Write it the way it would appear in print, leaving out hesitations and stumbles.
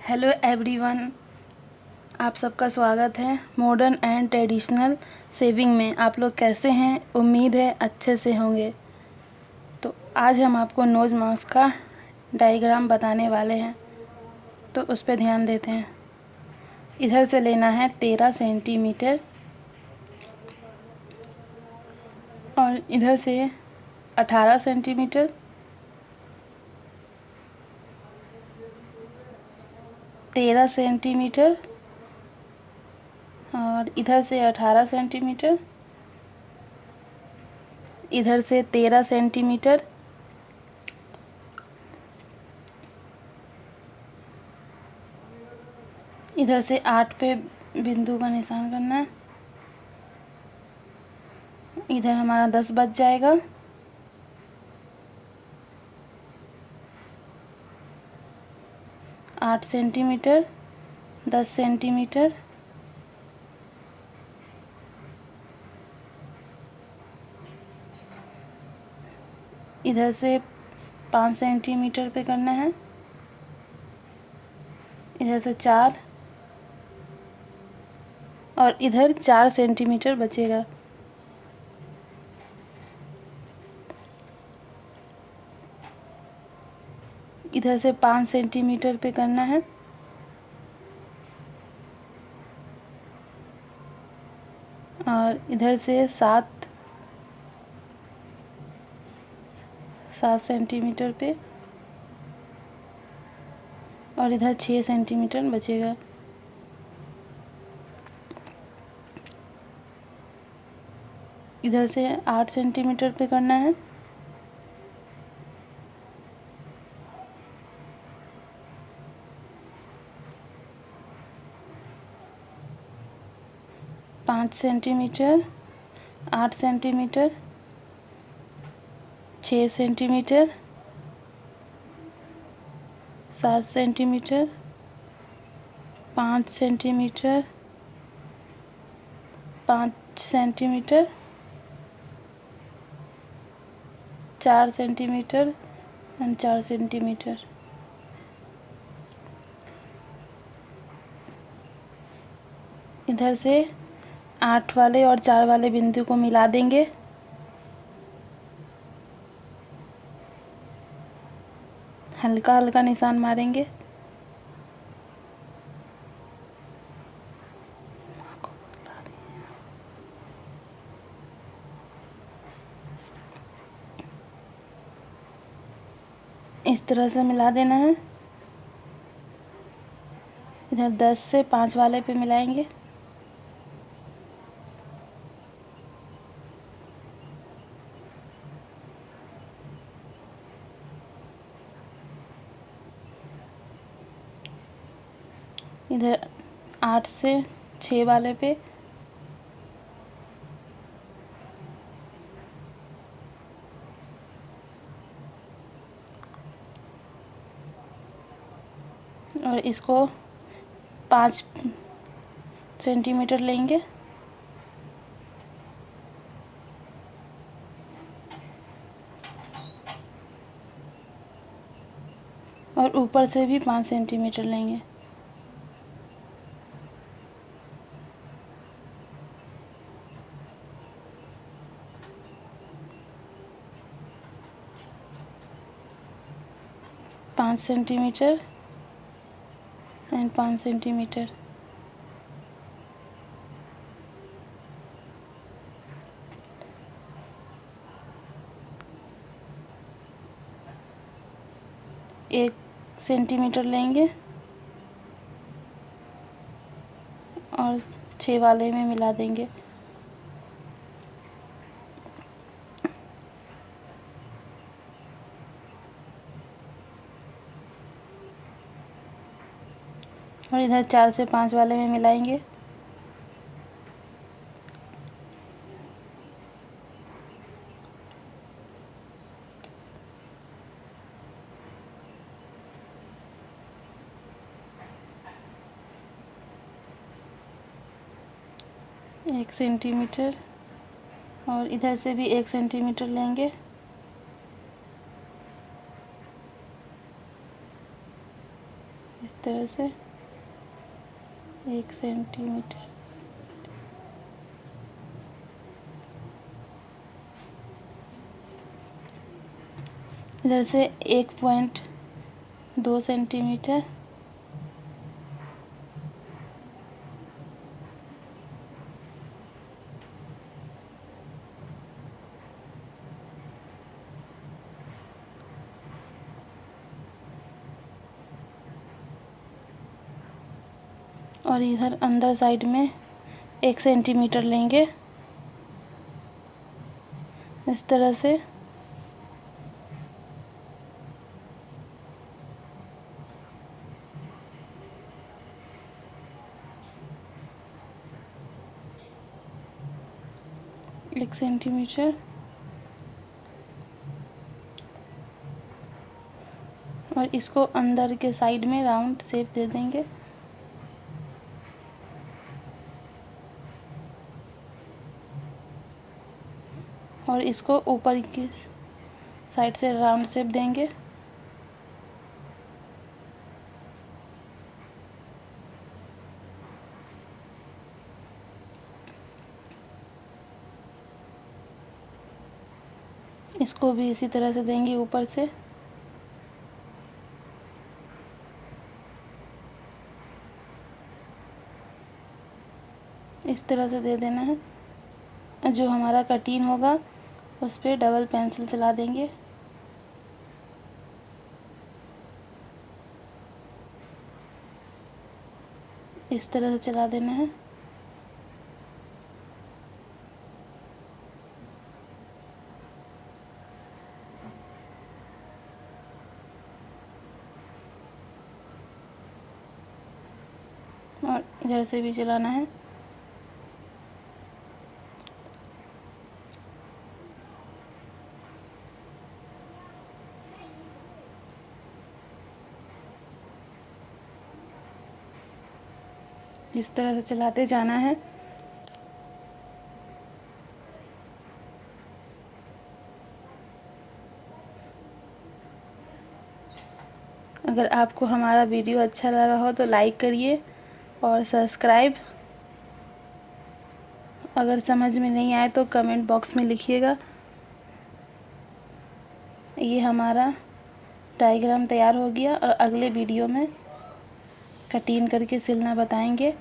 Hello everyone, आप सबका स्वागत है मॉडर्न एंड ट्रेडिशनल सेविंग में। आप लोग कैसे हैं? उम्मीद है अच्छे से होंगे। तो आज हम आपको नोज मास्क का डायग्राम बताने वाले हैं, तो उस पर ध्यान देते हैं। इधर से लेना है 13 सेंटीमीटर और इधर से 18 सेंटीमीटर, 13 सेंटीमीटर और इधर से 18 सेंटीमीटर, इधर से 13 सेंटीमीटर, इधर से 8 पे बिंदु का निशान करना है। इधर हमारा 10 बच जाएगा। आठ सेंटीमीटर, 10 सेंटीमीटर, इधर से 5 सेंटीमीटर पे करना है, इधर से 4 और इधर 4 सेंटीमीटर बचेगा। इधर से 5 सेंटीमीटर पे करना है और इधर से 7 सेंटीमीटर पे और इधर 6 सेंटीमीटर बचेगा। इधर से 8 सेंटीमीटर पे करना है पाँच centimetre, 8 centimetre, 6 centimetre, 7 centimetre, 5 centimetre, 5 centimetre, 4 centimetre और 4 सेंटीमीटर। इधर से 8 वाले और 4 वाले बिंदु को मिला देंगे। हल्का हल्का निशान मारेंगे। इस तरह से मिला देना है। इधर 10 से 5 वाले पे मिलाएंगे। इधर 8 से 6 वाले पे और इसको 5 सेंटीमीटर लेंगे और ऊपर से भी 5 सेंटीमीटर लेंगे। पाँच सेंटीमीटर एंड 5 सेंटीमीटर। एक सेंटीमीटर लेंगे और 6 वाले में मिला देंगे। और इधर 4 से 5 वाले में मिलाएंगे। एक सेंटीमीटर और इधर से भी 1 सेंटीमीटर लेंगे। इस तरह से 1 सेंटीमीटर। इधर से 1.2 सेंटीमीटर। और इधर अंदर साइड में 1 सेंटीमीटर लेंगे इस तरह से। एक सेंटीमीटर। और इसको अंदर के साइड में राउंड शेप दे देंगे। और इसको ऊपर की साइड से राउंड शेप देंगे। इसको भी इसी तरह से देंगे ऊपर से। इस तरह से दे देना है। जो हमारा कटिंग होगा उस पर डबल पेंसिल चला देंगे। इस तरह से चला देना है। और इधर से भी चलाना है। इस तरह से चलाते जाना है। अगर आपको हमारा वीडियो अच्छा लगा हो तो लाइक करिए और सब्सक्राइब। अगर समझ में नहीं आए तो कमेंट बॉक्स में लिखिएगा। ये हमारा डायग्राम तैयार हो गया और अगले वीडियो में कटिंग करके सिलना बताएंगे।